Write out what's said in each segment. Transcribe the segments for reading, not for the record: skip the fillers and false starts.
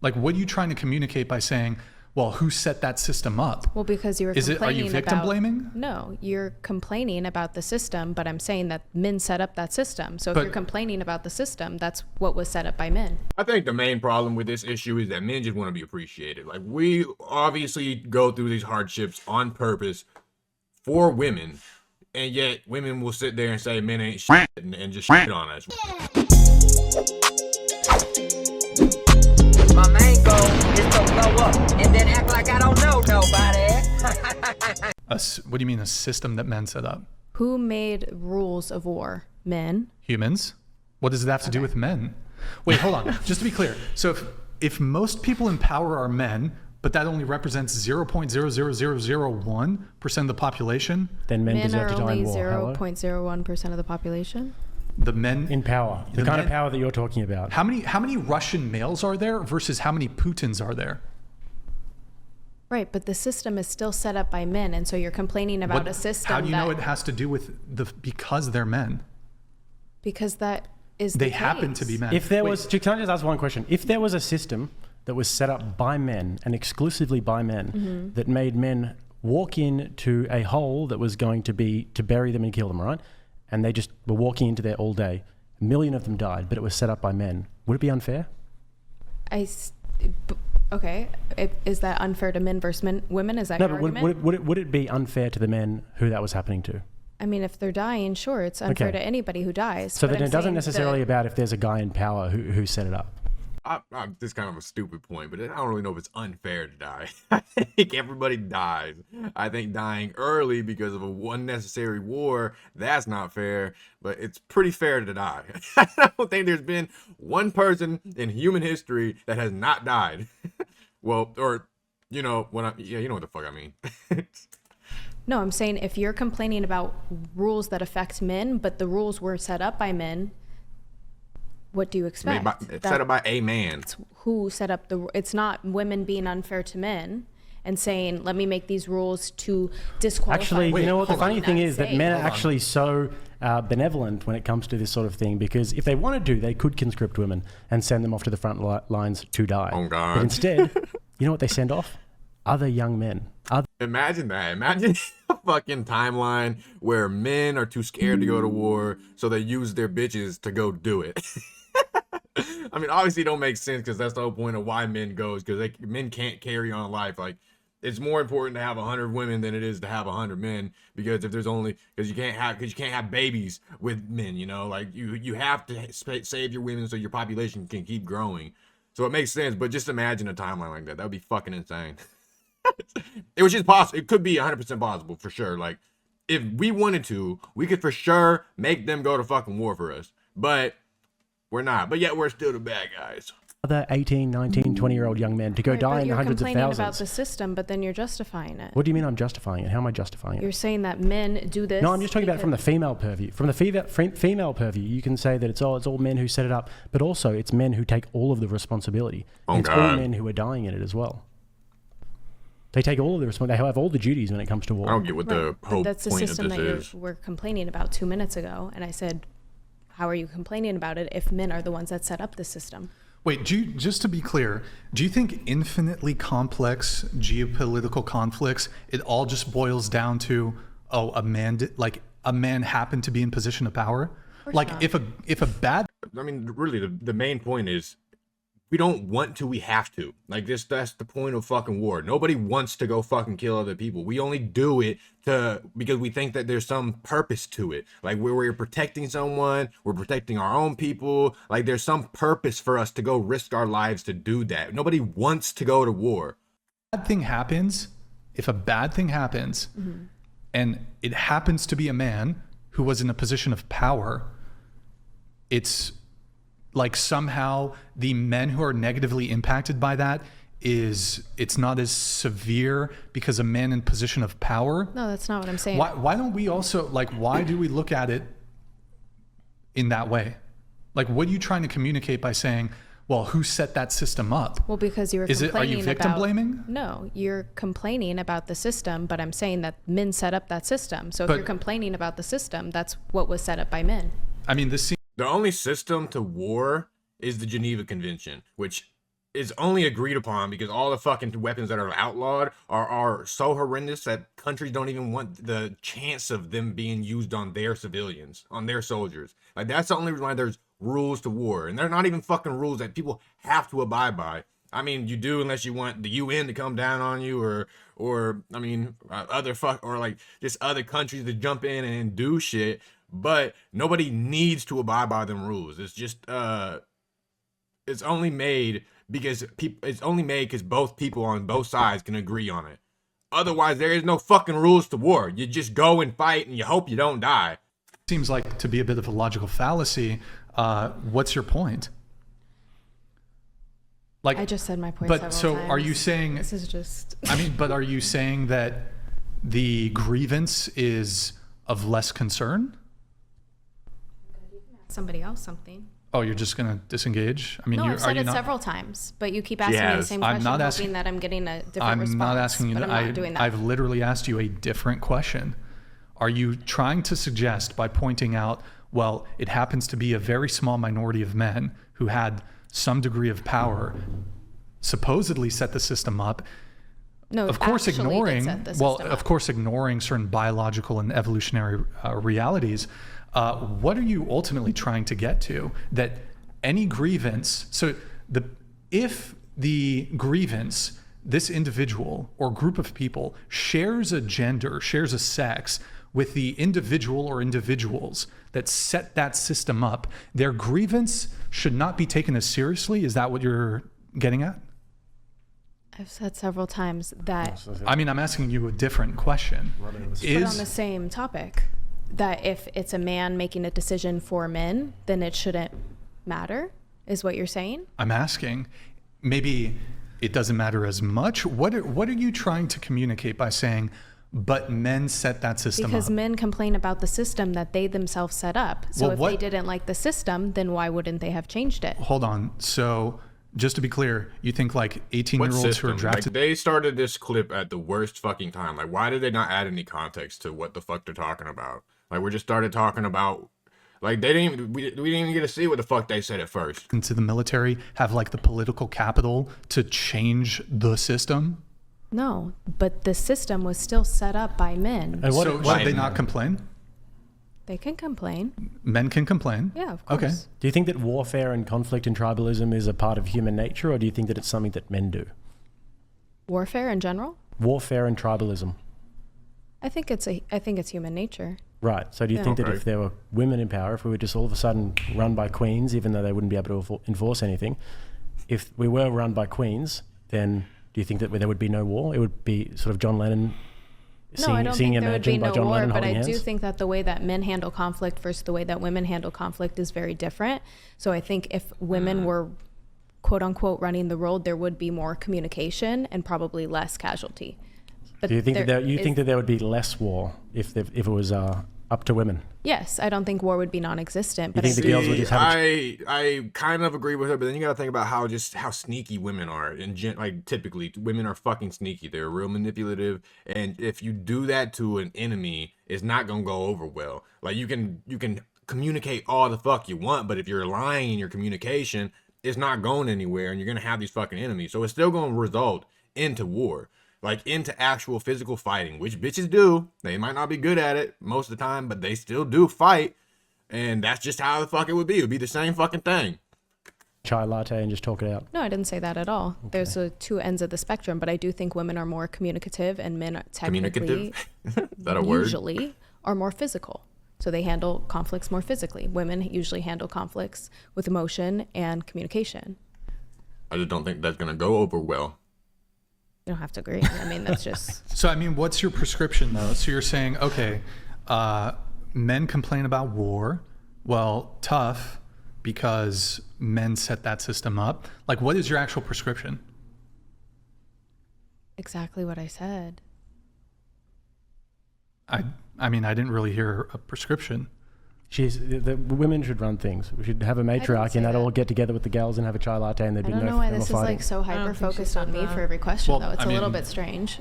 Like, what are you trying to communicate by saying, well, who set that system up? Well, because you were complaining complaining are you victim about, blaming? No, you're complaining about the system, but I'm saying that men set up that system. So if you're complaining about the system, that's what was set up by men. I think the main problem with this issue is that men just want to be appreciated. Like, we obviously go through these hardships on purpose for women, and yet women will sit there and say men ain't shit and just shit on us. My main goal is to blow up and then act like I don't know nobody. What do you mean a system that men set up? Who made rules of war? Men? Humans? What does it have to do with men? Wait, hold on. Just to be clear. So if most people in power are men, but that only represents 0.00001% of the population, then men deserve to die in war. Men are only 0.01% of the population? The men in power, the kind of power that you're talking about. How many Russian males are there versus how many Putins are there? Right, but the system is still set up by men, and so you're complaining about a system. How do you know it has to do with because they're men? Because that is they happen to be men. If there was, can I just ask one question? If there was a system that was set up by men and exclusively by men that made men walk into a hole that was going to be to bury them and kill them, right? And they just were walking into there all day. 1 million of them died, but it was set up by men. Would it be unfair? Okay. Is that unfair to men versus women? Is that your argument? Would it be unfair to the men who that was happening to? I mean, if they're dying, sure, it's unfair to anybody who dies. So then it doesn't necessarily about if there's a guy in power who set it up. This is kind of a stupid point, but I don't really know if it's unfair to die. I think everybody dies. I think dying early because of a unnecessary war, that's not fair, but it's pretty fair to die. I don't think there's been one person in human history that has not died. Well, or, you know, you know what the fuck I mean. No, I'm saying if you're complaining about rules that affect men, but the rules were set up by men, what do you expect? Set up by a man. Who set up it's not women being unfair to men and saying, let me make these rules to disqualify. Actually, you know what the funny thing is that men are actually so benevolent when it comes to this sort of thing, because if they wanted to, they could conscript women and send them off to the front lines to die. Oh, God. But instead, you know what they send off? Other young men. Imagine that. Imagine a fucking timeline where men are too scared to go to war, so they use their bitches to go do it. I mean, obviously it don't make sense because that's the whole point of why men goes, because men can't carry on a life. Like, it's more important to have 100 women than it is to have 100 men, because if there's only, because you can't have babies with men, you know, like you have to save your women so your population can keep growing. So it makes sense, but just imagine a timeline like that. That would be fucking insane. It was just possible. It could be 100% possible for sure. Like, if we wanted to, we could for sure make them go to fucking war for us, but we're not. But yet we're still the bad guys. Other 18, 19, 20-year-old young men to go die in the hundreds of thousands. You're complaining about the system, but then you're justifying it. What do you mean I'm justifying it? How am I justifying it? You're saying that men do this. No, I'm just talking about it from the female purview. From the female purview, you can say that it's all men who set it up, but also it's men who take all of the responsibility. Oh, it's all men who are dying in it as well. They take all of the responsibility. They have all the duties when it comes to war. I don't get what the whole That's the point system of that this you were complaining about 2 minutes ago, and I said, how are you complaining about it if men are the ones that set up the system? Wait, just to be clear, do you think infinitely complex geopolitical conflicts, it all just boils down to, a man happened to be in position of power? Like, not. if a bad... I mean, really, the main point is, we don't want to, we have to. Like, that's the point of fucking war. Nobody wants to go fucking kill other people. We only do it because we think that there's some purpose to it. Like, we're protecting someone, we're protecting our own people. Like, there's some purpose for us to go risk our lives to do that. Nobody wants to go to war. If a bad thing happens, and it happens to be a man who was in a position of power, it's like somehow the men who are negatively impacted by that it's not as severe because a man in position of power. No, that's not what I'm saying. Why don't we also, like, why do we look at it in that way? Like, what are you trying to communicate by saying, well, who set that system up? Well, because you were are you victim blaming? No, you're complaining about the system, but I'm saying that men set up that system. So if you're complaining about the system, that's what was set up by men. I mean, this seems... The only system to war is the Geneva Convention, which is only agreed upon because all the fucking weapons that are outlawed are so horrendous that countries don't even want the chance of them being used on their civilians, on their soldiers. Like, that's the only reason why there's rules to war, and they're not even fucking rules that people have to abide by. I mean, you do unless you want the UN to come down on you, or I mean, or like just other countries to jump in and do shit. But nobody needs to abide by them rules. It's just it's only made because both people on both sides can agree on it. Otherwise, there is no fucking rules to war. You just go and fight and you hope you don't die. Seems like to be a bit of a logical fallacy. What's your point? Like, I just said my point. But so times. are you saying, this is just I mean, but are you saying that the grievance is of less concern? somebody else something? Oh, you're just gonna disengage? I mean, No, you're, I've said are you it not, several times, but you keep asking me the has. same I'm question, not hoping asking- that I'm getting a different I'm response. not asking you but that. I'm not doing that. I've literally asked you a different question. Are you trying to suggest by pointing out, well, it happens to be a very small minority of men who had some degree of power, supposedly set the system up? No, Of course, actually did ignoring, set the well, system of up. course, ignoring certain biological and evolutionary realities. What are you ultimately trying to get to? That any grievance, if the grievance, this individual or group of people shares a gender, shares a sex with the individual or individuals that set that system up, their grievance should not be taken as seriously? Is that what you're getting at? I've said several times that, I mean, I'm asking you a different question. but on the same topic, that if it's a man making a decision for men, then it shouldn't matter, is what you're saying? I'm asking, maybe it doesn't matter as much. What are you trying to communicate by saying, but men set that system Because up? men complain about the system that they themselves set up. So Well, if they didn't like the system, then why wouldn't they have changed it? Hold on. So just to be clear, you think like What 18-year-olds who are system? Like, drafted? they started this clip at the worst fucking time. Like, why did they not add any context to what the fuck they're talking about? Like, we just started talking about, like, they didn't even, we didn't even get to see what the fuck they said at first. into the military have like the political capital to change the system? No, but the system was still set up by men. And what, So what- should they not complain? They can complain. Men can complain. Yeah, of course. Okay. do you think that warfare and conflict and tribalism is a part of human nature, or do you think that it's something that men do? Warfare in general? Warfare and tribalism. I think it's human nature. Right. So do you Yeah. think that Okay. if there were women in power, if we were just all of a sudden run by queens, even though they wouldn't be able to enforce anything, if we were run by queens, then do you think that there would be no war? It would be sort of John Lennon No, I don't seeing think there would be Imagine by no John war, Lennon but holding I do hands? think that the way that men handle conflict versus the way that women handle conflict is very different. So I think if women were quote unquote running the road, there would be more communication and probably less casualty. But Do you think is- think that there would be less war if it was up to women? Yes, I don't think war would be non-existent. But think I the girls would just have I kind of agree with her, but then you gotta think about how sneaky women are. And like, typically, women are fucking sneaky. They're real manipulative, and if you do that to an enemy, it's not gonna go over well. Like, you can communicate all the fuck you want, but if you're lying in your communication, it's not going anywhere, and you're gonna have these fucking enemies. So it's still gonna result into war. Like, into actual physical fighting, which bitches do. They might not be good at it most of the time, but they still do fight. And that's just how the fuck it would be. It would be the same fucking thing. Chai latte and just talk it out. No, I didn't say that at all. There's two ends of the spectrum, but I do think women are more communicative and men are technically, Communicative? Is that a word? usually, are more physical. So they handle conflicts more physically. Women usually handle conflicts with emotion and communication. I just don't think that's going to go over well. You don't have to agree. I mean, that's just... So, I mean, what's your prescription, though? So you're saying, okay, men complain about war. Well, tough, because men set that system up. Like, what is your actual prescription? exactly what I said. I mean, I didn't really hear a prescription. The women should run things. We should have a matriarch say and they'd all that. get together with the gals and have a chai latte and there'd I be don't no know why no this is fighting. like so don't think she hyper-focused said on me that. for every question, Well, though. It's I a little mean- bit strange.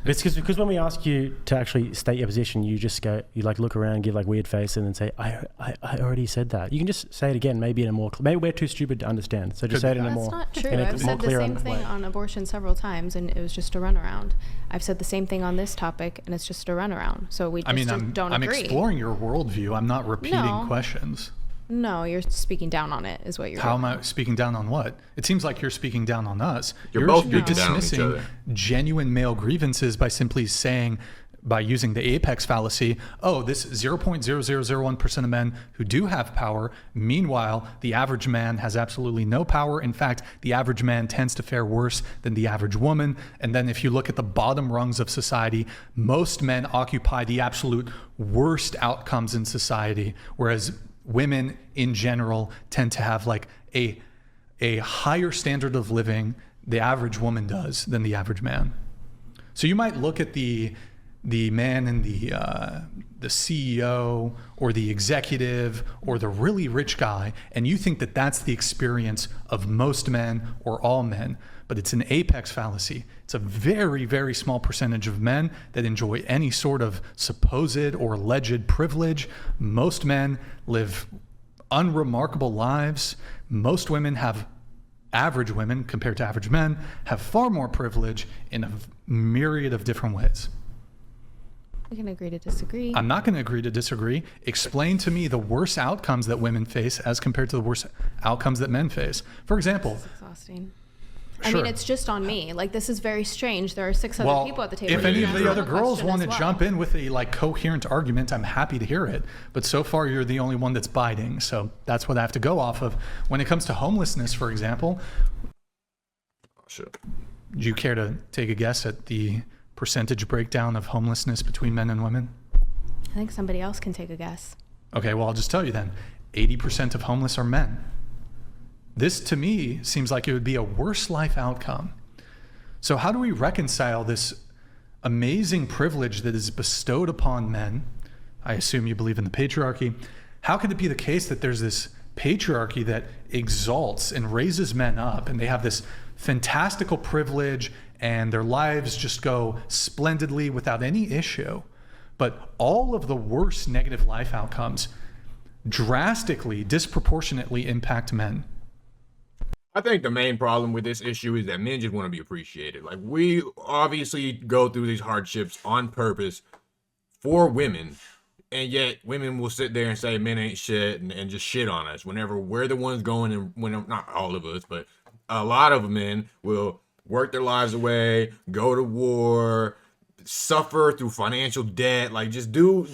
It's because when we ask you to actually state your position, you just go, you like look around, give like weird face, and then say, "I already said that." You can just say it again, maybe in a more. Maybe we're too stupid to understand, so just say it in a That's more. not true. in a I've more said the clear same thing way. on abortion several times, and it was just a runaround. I've said the same thing on this topic, and it's just a runaround. So we just, I mean, don't I'm agree. exploring your worldview. I'm not repeating No. questions. No, you're speaking down on it, is what you're How doing. am I speaking down on what? It seems like you're speaking down on us. You're both speaking down on each dismissing other. genuine male grievances by simply saying, by using the apex fallacy, oh, this 0.0001% of men who do have power. Meanwhile, the average man has absolutely no power. In fact, the average man tends to fare worse than the average woman. And then if you look at the bottom rungs of society, most men occupy the absolute worst outcomes in society, whereas women in general tend to have like a higher standard of living, the average woman does, than the average man. So you might look at the man in the CEO or the executive or the really rich guy, and you think that that's the experience of most men or all men, but it's an apex fallacy. It's a very, very small percentage of men that enjoy any sort of supposed or alleged privilege. Most men live unremarkable lives. Most women have, average women compared to average men, have far more privilege in a myriad of different ways. We can agree to disagree. I'm not going to agree to disagree. Explain to me the worst outcomes that women face as compared to the worst outcomes that men face. For example, It's exhausting. I Sure. mean, it's just on me. Like, this is very strange. There are 6 other people at the table. if You any can of answer the other girls question want as to well. jump in with a like coherent argument, I'm happy to hear it. But so far, you're the only one that's biting. So that's what I have to go off of. When it comes to homelessness, for example, Shit. do you care to take a guess at the percentage breakdown of homelessness between men and women? I think somebody else can take a guess. Okay, well, I'll just tell you then. 80% of homeless are men. This, to me, seems like it would be a worse life outcome. So how do we reconcile this amazing privilege that is bestowed upon men? I assume you believe in the patriarchy. How could it be the case that there's this patriarchy that exalts and raises men up, and they have this fantastical privilege, and their lives just go splendidly without any issue? But all of the worst negative life outcomes drastically, disproportionately impact men. I think the main problem with this issue is that men just want to be appreciated. Like, we obviously go through these hardships on purpose for women, and yet women will sit there and say men ain't shit and just shit on us whenever we're the ones going, and when, not all of us, but a lot of men will work their lives away, go to war, suffer through financial debt, like just do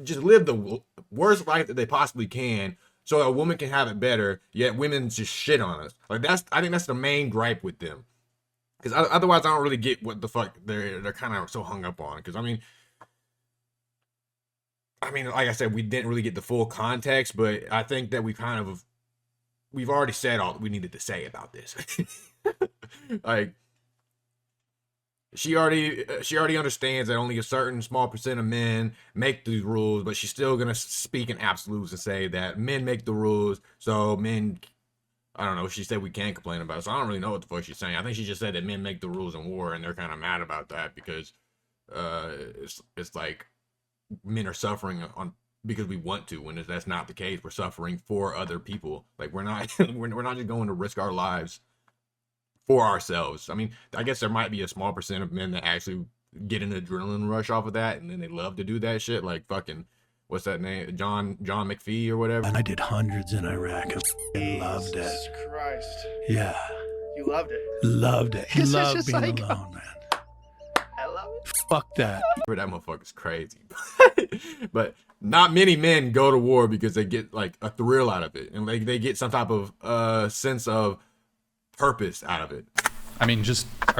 just live the worst life that they possibly can so a woman can have it better, yet women just shit on us. Like, I think that's the main gripe with them. Because otherwise I don't really get what the fuck they're kind of so hung up on. Because I mean, like I said, we didn't really get the full context, but I think that we've already said all that we needed to say about this. Like, she already understands that only a certain small percent of men make these rules, but she's still gonna speak in absolutes and say that men make the rules, so men, I don't know, she said we can't complain about it, so I don't really know what the fuck she's saying. I think she just said that men make the rules in war, and they're kind of mad about that because it's like men are suffering because we want to, when that's not the case. We're suffering for other people. Like, we're not we're not just going to risk our lives for ourselves. I mean, I guess there might be a small percent of men that actually get an adrenaline rush off of that, and then they love to do that shit, like fucking, what's that name, John McPhee or whatever. And I did hundreds in Iraq and loved it. Jesus Christ. Yeah, You loved it. loved it. You're such Loved a being psycho. alone, man. I love it. Fuck that. That motherfucker's crazy. But not many men go to war because they get like a thrill out of it, and like they get some type of sense of purpose out of it. I mean, do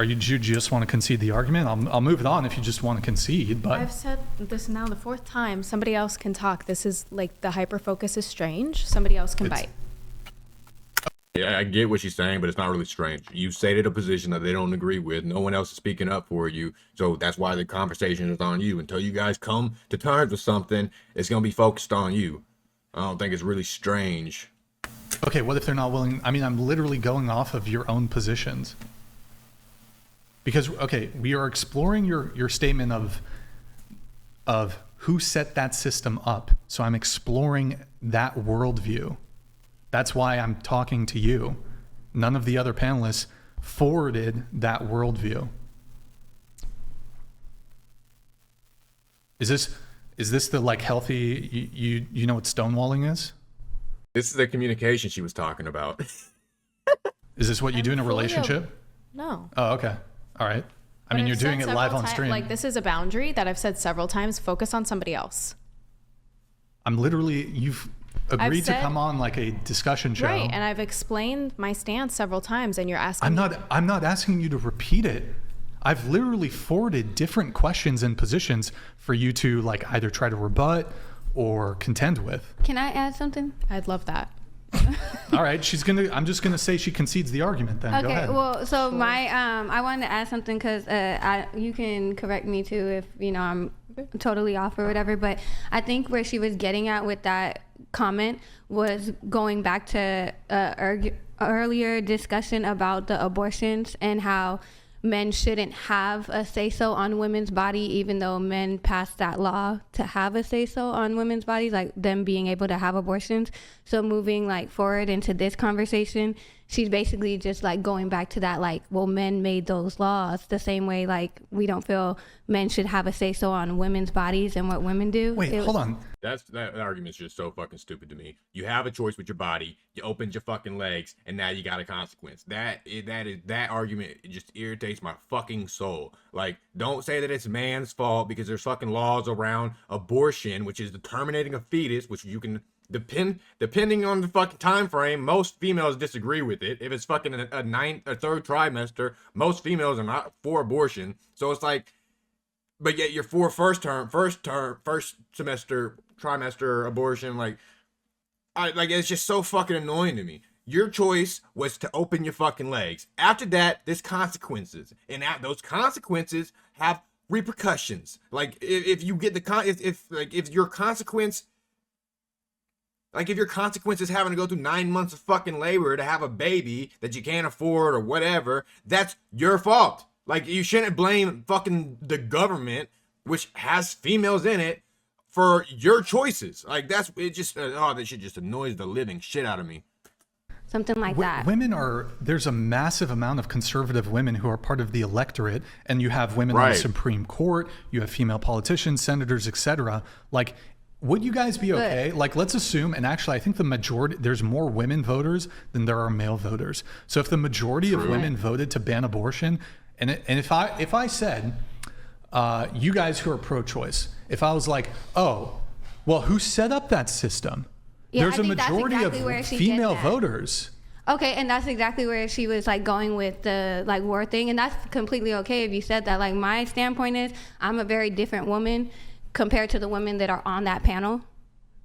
you just want to concede the argument? I'll move it on if you just want to concede, but I've said this now the 4th time. Somebody else can talk. This is like, the hyper focus is strange. Somebody else can It's- bite. Yeah, I get what she's saying, but it's not really strange. You stated a position that they don't agree with. No one else is speaking up for you. So that's why the conversation is on you. Until you guys come to terms with something, it's going to be focused on you. I don't think it's really strange. okay, what if they're not willing? I mean, I'm literally going off of your own positions. Because okay, we are exploring your statement of who set that system up. So I'm exploring that worldview. That's why I'm talking to you. None of the other panelists forwarded that worldview. Is this the like healthy? You know what stonewalling is? This is the communication she was talking about. Is this what you do in a fully relationship? No. Oh, okay. All right. I But mean, I've you're doing said it live several on ti- stream. Like, this is a boundary that I've said several times. Focus on somebody else. I'm literally, you've agreed to said- come on like a discussion show. Right. And I've explained my stance several times, and you're asking I'm not asking you to repeat it. I've literally forwarded different questions and positions for you to like either try to rebut or contend with. Can I add something? I'd love that. All right, I'm just gonna say she concedes the argument then. Go Okay, ahead. well, so my I wanted to add something because you can correct me too if I'm totally off or whatever. But I think where she was getting at with that comment was going back to earlier discussion about the abortions and how men shouldn't have a say-so on women's body, even though men passed that law to have a say-so on women's bodies, like them being able to have abortions. So moving like forward into this conversation, she's basically just like going back to that, like, well, men made those laws the same way, like we don't feel men should have a say-so on women's bodies and what women do. Wait, hold on. That argument's just so fucking stupid to me. You have a choice with your body. You opened your fucking legs, and now you got a consequence. That argument just irritates my fucking soul. Like, don't say that it's man's fault because there's fucking laws around abortion, which is the terminating a fetus, which you can depending on the fucking time frame. Most females disagree with it. If it's fucking a third trimester, most females are not for abortion. So it's like, but yet you're for first semester, trimester abortion. Like it's just so fucking annoying to me. Your choice was to open your fucking legs. After that, there's consequences, and those consequences have repercussions. Like if you get if your consequence, like if your consequence is having to go through 9 months of fucking labor to have a baby that you can't afford or whatever, that's your fault. Like, you shouldn't blame fucking the government, which has females in it, for your choices. Like, that shit just annoys the living shit out of me. Something like that. There's a massive amount of conservative women who are part of the electorate, and you have women on Right. the Supreme Court, you have female politicians, senators, etc. Like, would you guys be okay? Like, let's assume, and actually, I think there's more women voters than there are male voters. So if the majority of women voted to ban abortion, and if I said, you guys who are pro-choice, if I was like, oh, well, who set up that system? Yeah, There's I a think that's majority exactly where of she female gets at. voters. Okay, and that's exactly where she was like going with the like war thing, and that's completely okay if you said that. Like, my standpoint is I'm a very different woman compared to the women that are on that panel.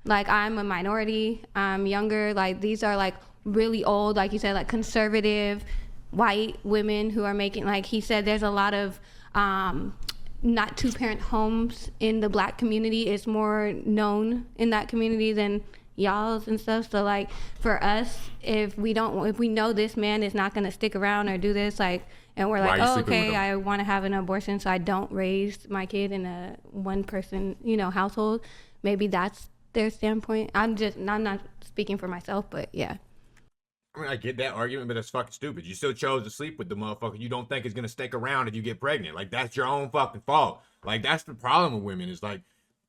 Like, I'm a minority, I'm younger, like these are like really old, like you said, like conservative white women who are making, like he said, there's a lot of not two-parent homes in the Black community. It's more known in that community than y'all's and stuff. So like for us, if we know this man is not gonna stick around or do this, like, and we're like, Why are you oh, sleeping with okay, him? I want to have an abortion so I don't raise my kid in a one-person, household. Maybe that's their standpoint. I'm not speaking for myself, but yeah. I mean, I get that argument, but that's fucking stupid. You still chose to sleep with the motherfucker you don't think is gonna stick around if you get pregnant. Like, that's your own fucking fault. Like, that's the problem with women. Is like,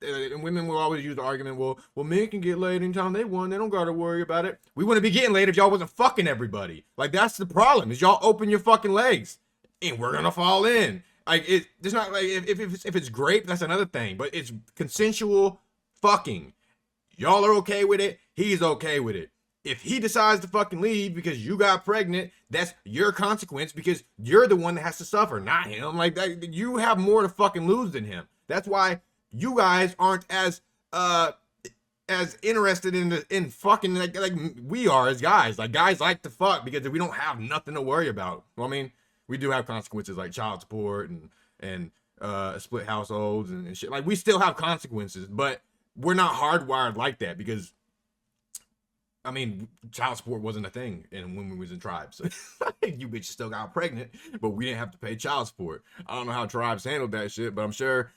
and women will always use the argument, well, men can get laid anytime they want. They don't gotta worry about it. We wouldn't be getting laid if y'all wasn't fucking everybody. Like, that's the problem. Is y'all open your fucking legs, and we're gonna fall in. Like, it's not like if it's grape, that's another thing. But it's consensual fucking. Y'all are okay with it. He's okay with it. If he decides to fucking leave because you got pregnant, that's your consequence because you're the one that has to suffer, not him. Like, that, you have more to fucking lose than him. That's why you guys aren't as interested in fucking like we are as guys. Like, guys like to fuck because we don't have nothing to worry about. Well, I mean, we do have consequences like child support and split households and shit. Like, we still have consequences, but we're not hardwired like that because I mean, child support wasn't a thing when we was in tribes. You bitches still got pregnant, but we didn't have to pay child support. I don't know how tribes handled that shit, but I'm sure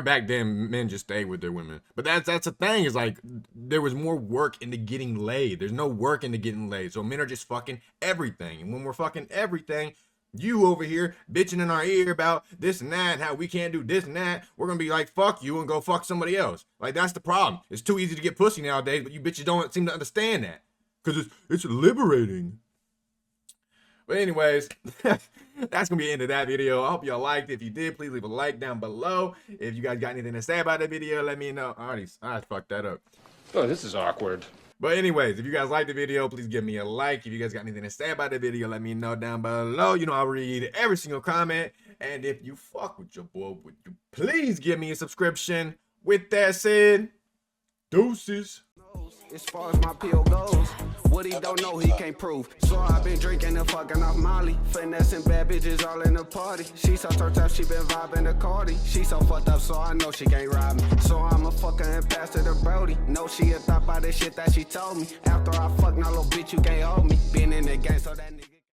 back then men just stayed with their women. But that's the thing, is like there was more work into getting laid. There's no work into getting laid. So men are just fucking everything. And when we're fucking everything, you over here bitching in our ear about this and that, and how we can't do this and that, we're gonna be like, fuck you and go fuck somebody else. Like, that's the problem. It's too easy to get pussy nowadays, but you bitches don't seem to understand that. Because it's liberating. But anyways, that's gonna be the end of that video. I hope y'all liked it. If you did, please leave a like down below. If you guys got anything to say about the video, let me know. I fucked that up. Oh, this is awkward. But anyways, if you guys like the video, please give me a like. If you guys got anything to say about the video, let me know down below. You know, I'll read every single comment. And if you fuck with your boy, would you please give me a subscription? With that said, deuces. As far as my PO goes, what he don't know, he can't prove. So I've been drinking and fucking off Molly, finessing bad bitches all in the party. She so turned up, she been vibing the Cardi. She so fucked up, so I know she can't rob me. So I'ma fuck her and pass her to Brody. Know she a thought by the shit that she told me. After I fuck, now little bitch, you can't hold me. Been in the game, so that nigga.